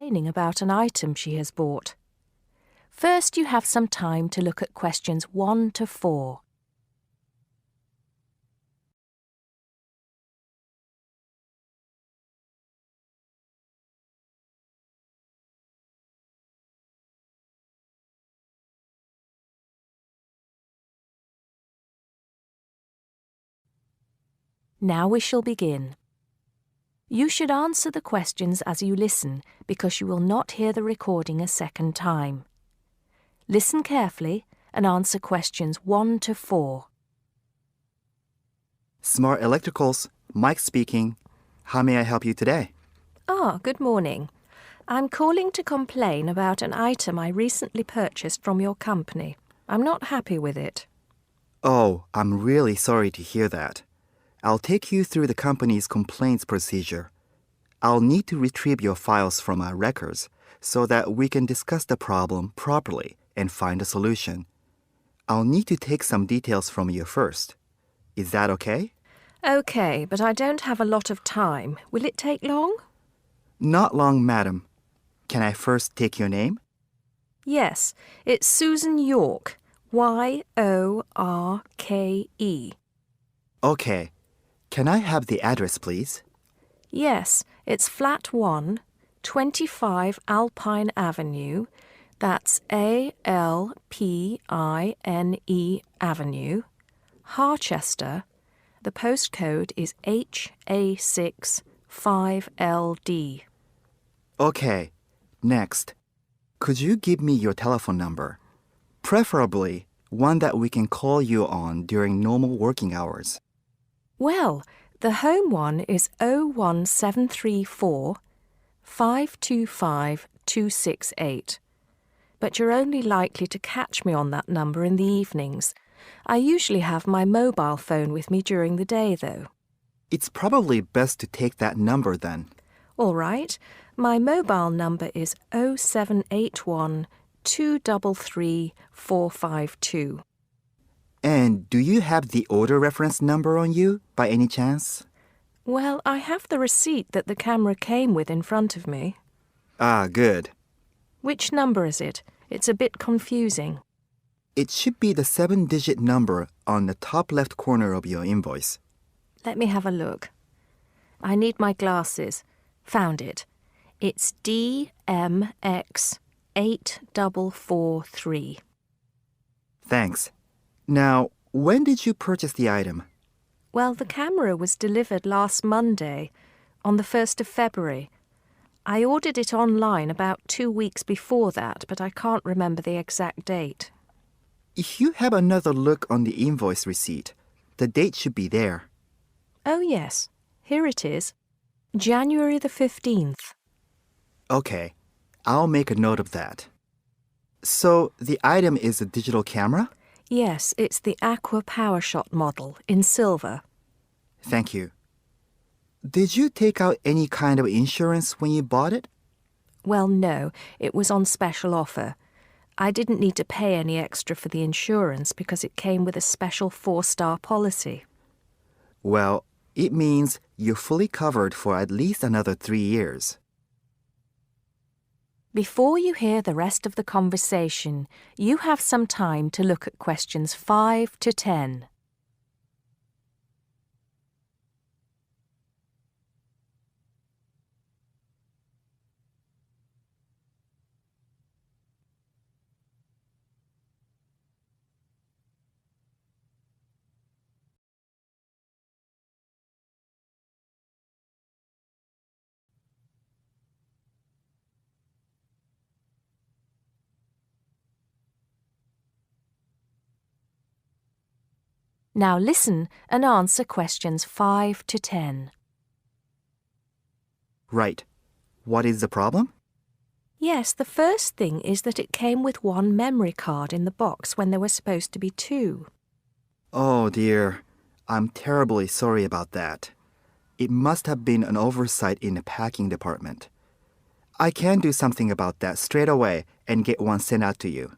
complaining about an item she has bought. First, you have some time to look at questions 1 to 4. Now we shall begin. You should answer the questions as you listen because you will not hear the recording a second time. Listen carefully and answer questions 1 to 4. Smart Electricals, Mike speaking. How may I help you today? Good morning. I'm calling to complain about an item I recently purchased from your company. I'm not happy with it. Oh, I'm really sorry to hear that. I'll take you through the company's complaints procedure. I'll need to retrieve your files from our records so that we can discuss the problem properly and find a solution. I'll need to take some details from you first. Is that okay? Okay, but I don't have a lot of time. Will it take long? Not long, madam. Can I first take your name? Yes, it's Susan Yorke, Yorke. Okay. Can I have the address, please? Yes, it's Flat 1, 25 Alpine Avenue. That's ALPINE Avenue, Harchester. The postcode is HA6 5LD. Okay. Next. Could you give me your telephone number? Preferably one that we can call you on during normal working hours. Well, the home one is 01734 525 268. But you're only likely to catch me on that number in the evenings. I usually have my mobile phone with me during the day, though. It's probably best to take that number then. All right. My mobile number is 0781 233 452. And do you have the order reference number on you, by any chance? Well, I have the receipt that the camera came with in front of me. Ah, good. Which number is it? It's a bit confusing. It should be the 7-digit number on the top left corner of your invoice. Let me have a look. I need my glasses. Found it. It's DMX8443. Thanks. Now, when did you purchase the item? Well, the camera was delivered last Monday, on the 1st of February. I ordered it online about 2 weeks before that, but I can't remember the exact date. If you have another look on the invoice receipt, the date should be there. Oh, yes. Here it is. January the 15th. Okay, I'll make a note of that. So, the item is a digital camera? Yes, it's the Aqua PowerShot model in silver. Thank you. Did you take out any kind of insurance when you bought it? Well, no, it was on special offer. I didn't need to pay any extra for the insurance because it came with a special 4-star policy. Well, it means you're fully covered for at least another 3 years. Before you hear the rest of the conversation, you have some time to look at questions 5 to 10. Now listen and answer questions 5 to 10. Right. What is the problem? Yes, the first thing is that it came with 1 memory card in the box when there were supposed to be 2. Oh dear, I'm terribly sorry about that. It must have been an oversight in the packing department. I can do something about that straight away and get one sent out to you.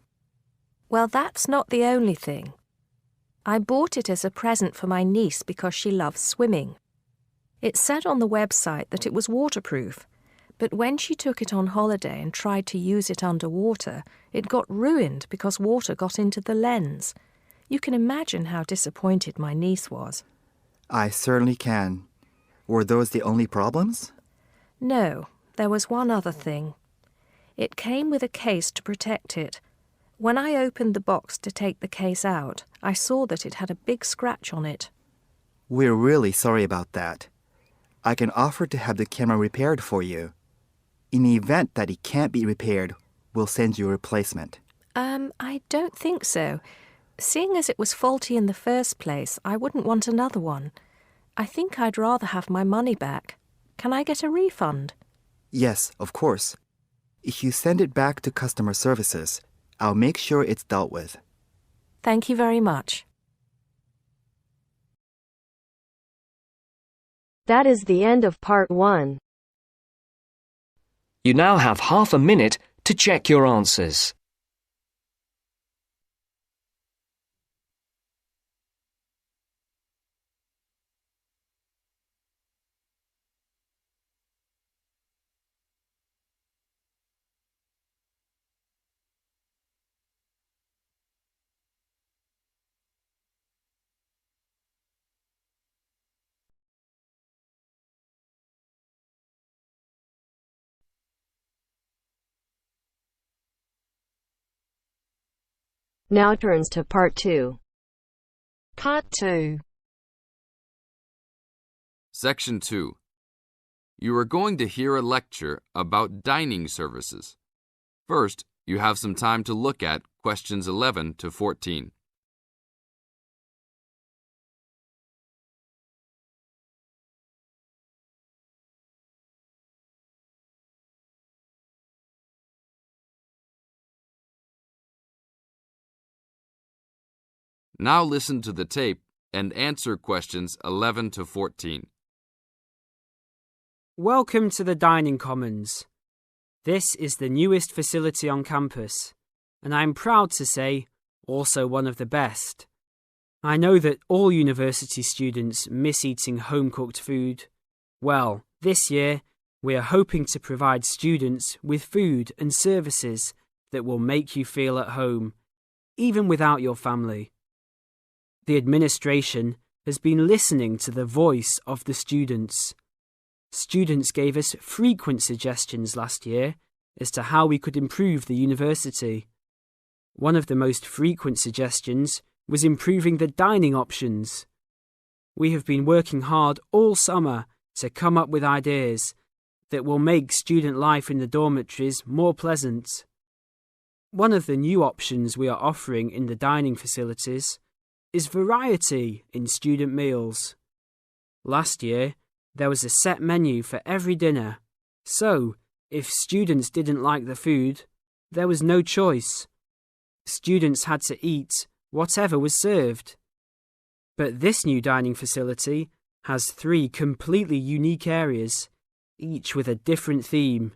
Well, that's not the only thing. I bought it as a present for my niece because she loves swimming. It said on the website that it was waterproof, But when she took it on holiday and tried to use it underwater, it got ruined because water got into the lens. You can imagine how disappointed my niece was. I certainly can. Were those the only problems? No, there was one other thing. It came with a case to protect it. When I opened the box to take the case out, I saw that it had a big scratch on it. We're really sorry about that. I can offer to have the camera repaired for you. In the event that it can't be repaired, we'll send you a replacement. I don't think so. Seeing as it was faulty in the first place, I wouldn't want another one. I think I'd rather have my money back. Can I get a refund? Yes, of course. If you send it back to customer services, I'll make sure it's dealt with. Thank you very much. That is the end of part 1. You now have half a minute to check your answers. Now turns to part 2. Part 2. Section 2. You are going to hear a lecture about dining services. First, you have some time to look at questions 11 to 14. Now listen to the tape and answer questions 11 to 14. Welcome to the Dining Commons. This is the newest facility on campus, and I'm proud to say, also one of the best. I know that all university students miss eating home-cooked food. Well, this year, we are hoping to provide students with food and services that will make you feel at home, even without your family. The administration has been listening to the voice of the students. Students gave us frequent suggestions last year as to how we could improve the university. One of the most frequent suggestions was improving the dining options. We have been working hard all summer to come up with ideas that will make student life in the dormitories more pleasant. One of the new options we are offering in the dining facilities is variety in student meals. Last year, there was a set menu for every dinner, so if students didn't like the food, there was no choice. Students had to eat whatever was served. But this new dining facility has 3 completely unique areas, each with a different theme.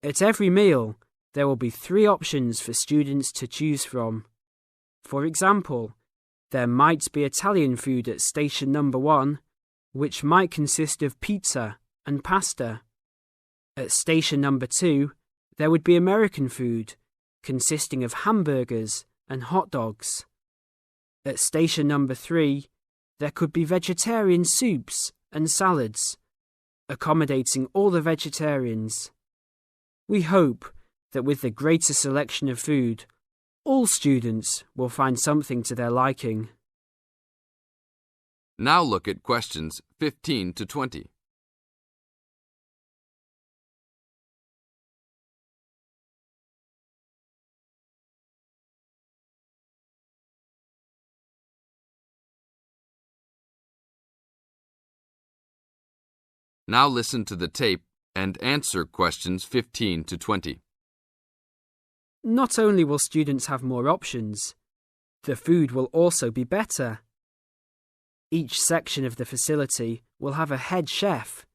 At every meal, there will be 3 options for students to choose from. For example, there might be Italian food at station number 1, which might consist of pizza and pasta. At station number 2, there would be American food, consisting of hamburgers and hot dogs. At station number 3, there could be vegetarian soups and salads, accommodating all the vegetarians. We hope that with the greater selection of food, all students will find something to their liking. Now look at questions 15 to 20. Now listen to the tape and answer questions 15 to 20. Not only will students have more options, the food will also be better. Each section of the facility will have a head chef.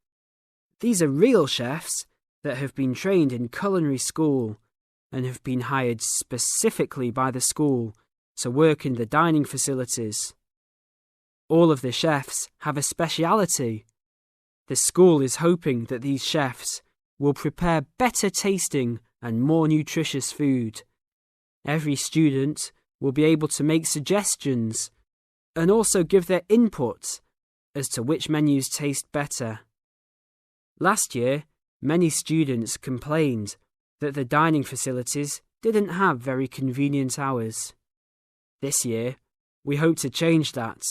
These are real chefs that have been trained in culinary school and have been hired specifically by the school to work in the dining facilities. All of the chefs have a speciality. The school is hoping that these chefs will prepare better tasting and more nutritious food. Every student will be able to make suggestions and also give their input as to which menus taste better. Last year, many students complained that the dining facilities didn't have very convenient hours. This year, we hope to change that.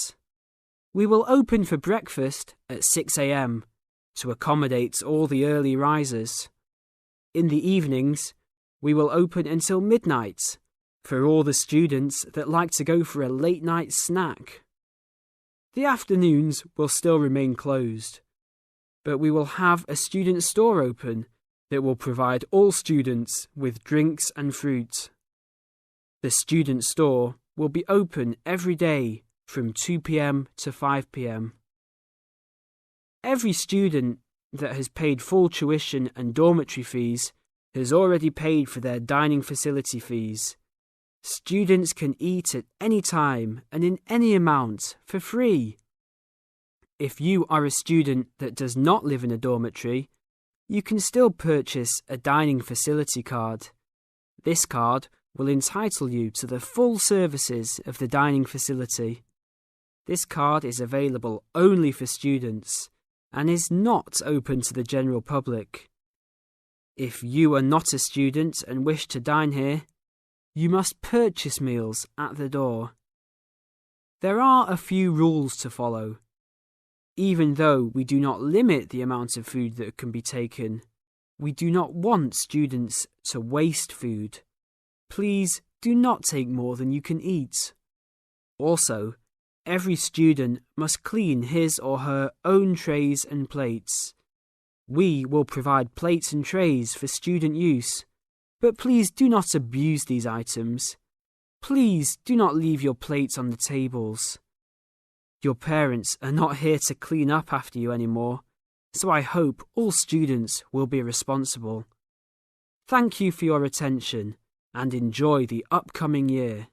We will open for breakfast at 6 a.m. to accommodate all the early risers. In the evenings, we will open until midnight for all the students that like to go for a late night snack. The afternoons will still remain closed, but we will have a student store open that will provide all students with drinks and fruit. The student store will be open every day from 2 p.m. to 5 p.m. Every student that has paid full tuition and dormitory fees has already paid for their dining facility fees. Students can eat at any time and in any amount for free. If you are a student that does not live in a dormitory, you can still purchase a dining facility card. This card will entitle you to the full services of the dining facility. This card is available only for students and is not open to the general public. If you are not a student and wish to dine here, you must purchase meals at the door. There are a few rules to follow. Even though we do not limit the amount of food that can be taken, we do not want students to waste food. Please do not take more than you can eat. Also, every student must clean his or her own trays and plates. We will provide plates and trays for student use, but please do not abuse these items. Please do not leave your plates on the tables. Your parents are not here to clean up after you anymore, so I hope all students will be responsible. Thank you for your attention and enjoy the upcoming year.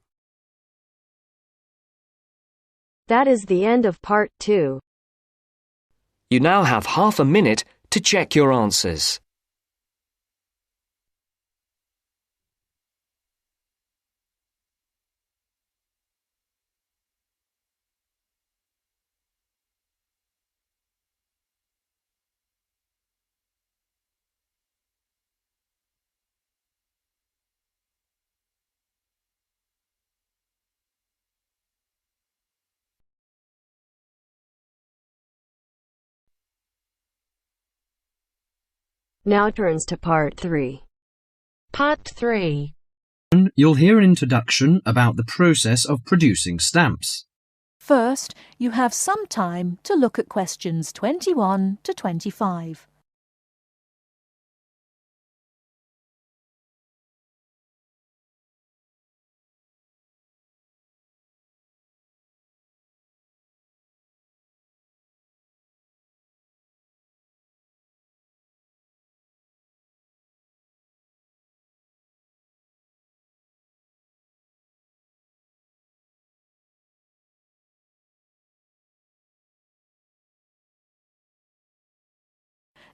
That is the end of part 2. You now have half a minute to check your answers. Now turns to part 3. Part 3. You'll hear an introduction about the process of producing stamps. First, you have some time to look at questions 21 to 25.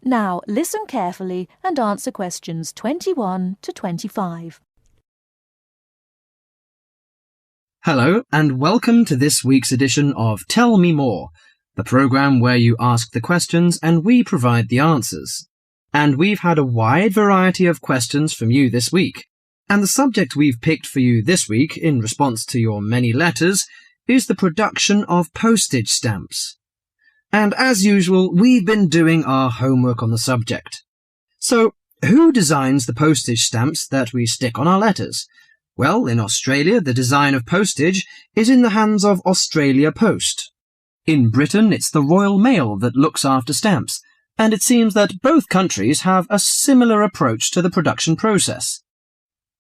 Now listen carefully and answer questions 21 to 25. Hello, and welcome to this week's edition of Tell Me More, the programme where you ask the questions and we provide the answers. And we've had a wide variety of questions from you this week. And the subject we've picked for you this week, in response to your many letters, is the production of postage stamps. And as usual, we've been doing our homework on the subject. So, who designs the postage stamps that we stick on our letters? Well, in Australia, the design of postage is in the hands of Australia Post. In Britain, it's the Royal Mail that looks after stamps, and it seems that both countries have a similar approach to the production process.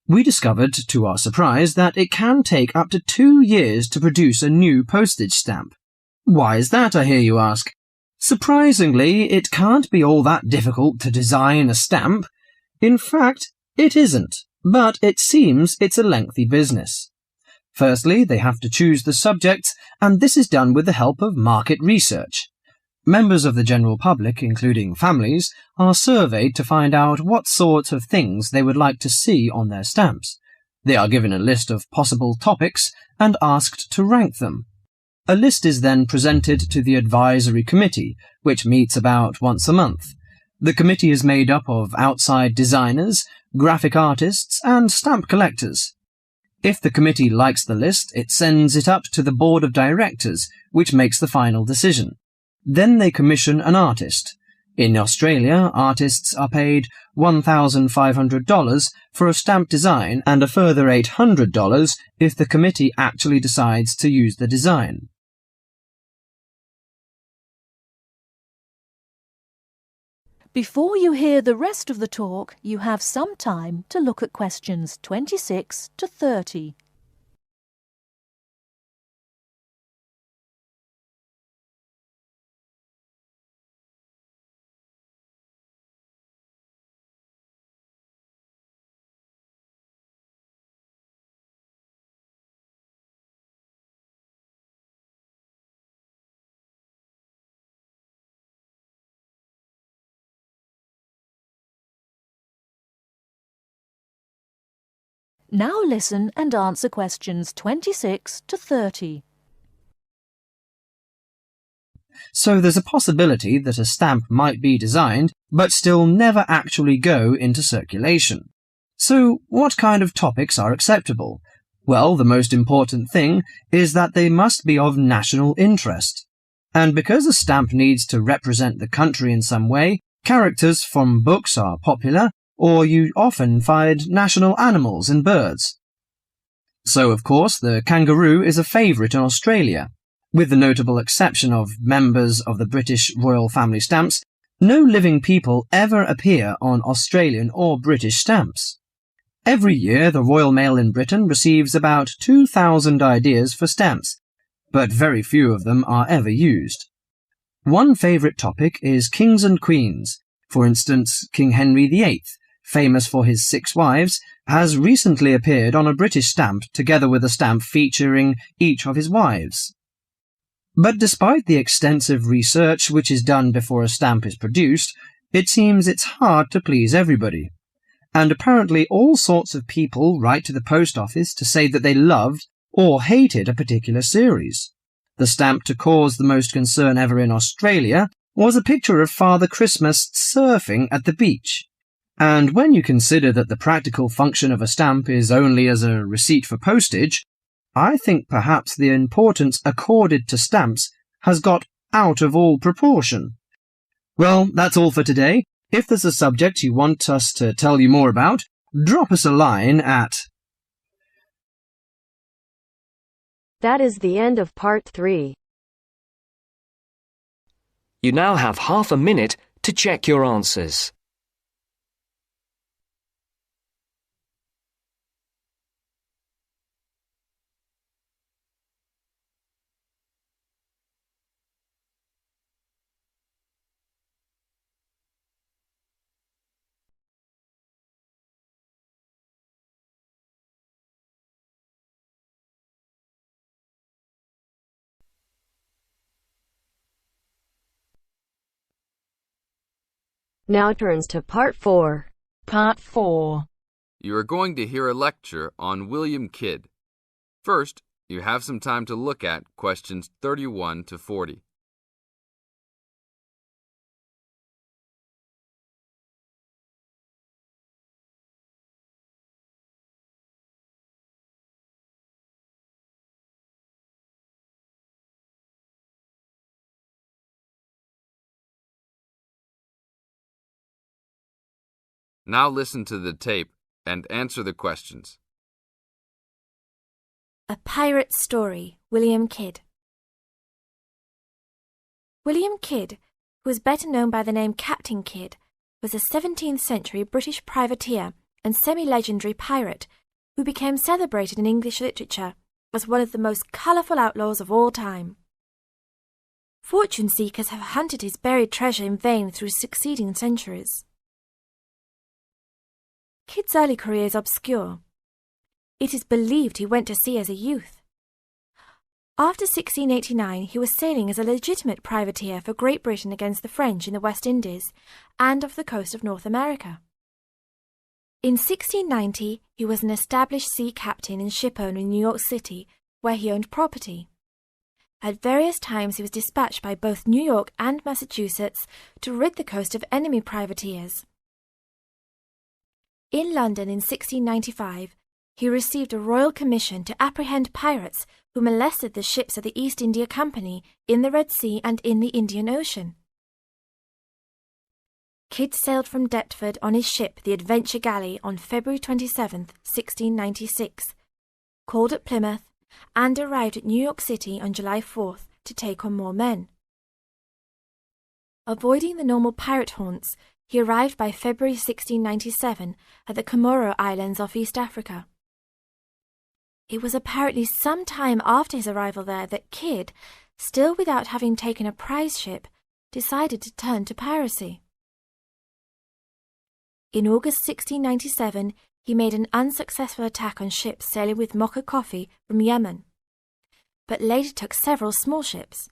We discovered, to our surprise, that it can take up to 2 years to produce a new postage stamp. Why is that, I hear you ask? Surprisingly, it can't be all that difficult to design a stamp. In fact, it isn't, but it seems it's a lengthy business. Firstly, they have to choose the subjects, and this is done with the help of market research. Members of the general public, including families, are surveyed to find out what sorts of things they would like to see on their stamps. They are given a list of possible topics and asked to rank them. A list is then presented to the advisory committee, which meets about once a month. The committee is made up of outside designers, graphic artists, and stamp collectors. If the committee likes the list, it sends it up to the board of directors, which makes the final decision. Then they commission an artist. In Australia, artists are paid $1,500 for a stamp design and a further $800 if the committee actually decides to use the design. Before you hear the rest of the talk, you have some time to look at questions 26 to 30. Now listen and answer questions 26 to 30. So there's a possibility that a stamp might be designed, but still never actually go into circulation. So what kind of topics are acceptable? Well, the most important thing is that they must be of national interest. And because a stamp needs to represent the country in some way, characters from books are popular, or you often find national animals and birds. So, of course, the kangaroo is a favourite in Australia. With the notable exception of members of the British royal family stamps, no living people ever appear on Australian or British stamps. Every year, the Royal Mail in Britain receives about 2,000 ideas for stamps, but very few of them are ever used. One favourite topic is kings and queens. For instance, King Henry VIII, famous for his 6 wives, has recently appeared on a British stamp together with a stamp featuring each of his wives. But despite the extensive research which is done before a stamp is produced, it seems it's hard to please everybody. And apparently all sorts of people write to the post office to say that they loved or hated a particular series. The stamp to cause the most concern ever in Australia was a picture of Father Christmas surfing at the beach. And when you consider that the practical function of a stamp is only as a receipt for postage, I think perhaps the importance accorded to stamps has got out of all proportion. Well, that's all for today. If there's a subject you want us to tell you more about, drop us a line at... That is the end of part 3. You now have half a minute to check your answers. Now turns to part 4. Part 4. You are going to hear a lecture on William Kidd. First, you have some time to look at questions 31 to 40. Now listen to the tape and answer the questions. A Pirate Story, William Kidd. William Kidd, who was better known by the name Captain Kidd, was a 17th century British privateer and semi-legendary pirate who became celebrated in English literature as one of the most colourful outlaws of all time. Fortune seekers have hunted his buried treasure in vain through succeeding centuries. Kidd's early career is obscure. It is believed he went to sea as a youth. After 1689, he was sailing as a legitimate privateer for Great Britain against the French in the West Indies and off the coast of North America. In 1690, he was an established sea captain and shipowner in New York City, where he owned property. At various times he was dispatched by both New York and Massachusetts to rid the coast of enemy privateers. In London in 1695, he received a royal commission to apprehend pirates who molested the ships of the East India Company in the Red Sea and in the Indian Ocean. Kidd sailed from Deptford on his ship, the Adventure Galley, on February 27, 1696, called at Plymouth, and arrived at New York City on July 4th to take on more men. Avoiding the normal pirate haunts, he arrived by February 1697 at the Comoro Islands off East Africa. It was apparently some time after his arrival there that Kidd, still without having taken a prize ship, decided to turn to piracy. In August 1697, he made an unsuccessful attack on ships sailing with mocha coffee from Yemen, but later took several small ships.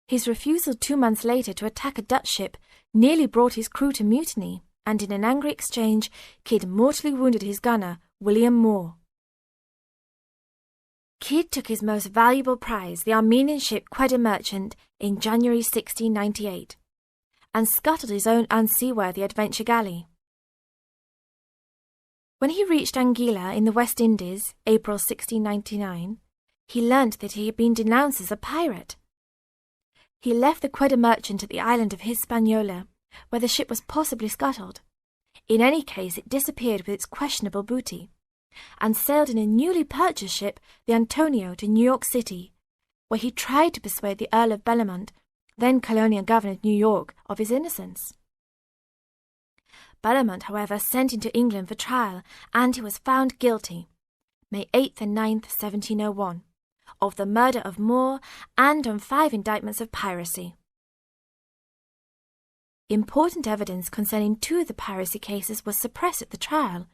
His refusal 2 months later to attack a Dutch ship nearly brought his crew to mutiny, and in an angry exchange, Kidd mortally wounded his gunner, William Moore. Kidd took his most valuable prize, the Armenian ship Quetta Merchant, in January 1698, and scuttled his own unseaworthy Adventure Galley. When he reached Anguilla in the West Indies, April 1699, he learnt that he had been denounced as a pirate. He left the Quetta Merchant at the island of Hispaniola, where the ship was possibly scuttled. In any case, it disappeared with its questionable booty, and sailed in a newly purchased ship, the Antonio, to New York City, where he tried to persuade the Earl of Bellomont, then colonial governor of New York, of his innocence. Bellomont, however, sent him to England for trial, and he was found guilty, May 8th and 9th, 1701, of the murder of Moore and on 5 indictments of piracy. Important evidence concerning 2 of the piracy cases was suppressed at the trial,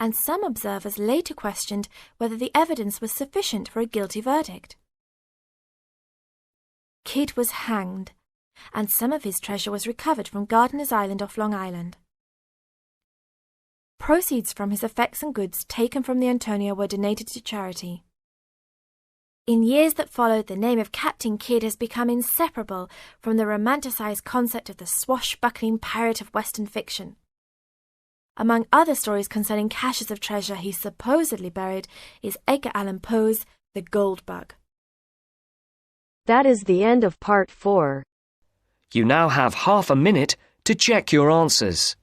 and some observers later questioned whether the evidence was sufficient for a guilty verdict. Kidd was hanged, and some of his treasure was recovered from Gardiner's Island off Long Island. Proceeds from his effects and goods taken from the Antonio were donated to charity. In years that followed, the name of Captain Kidd has become inseparable from the romanticized concept of the swashbuckling pirate of Western fiction. Among other stories concerning caches of treasure he supposedly buried is Edgar Allan Poe's The Gold Bug. That is the end of part 4. You now have half a minute to check your answers.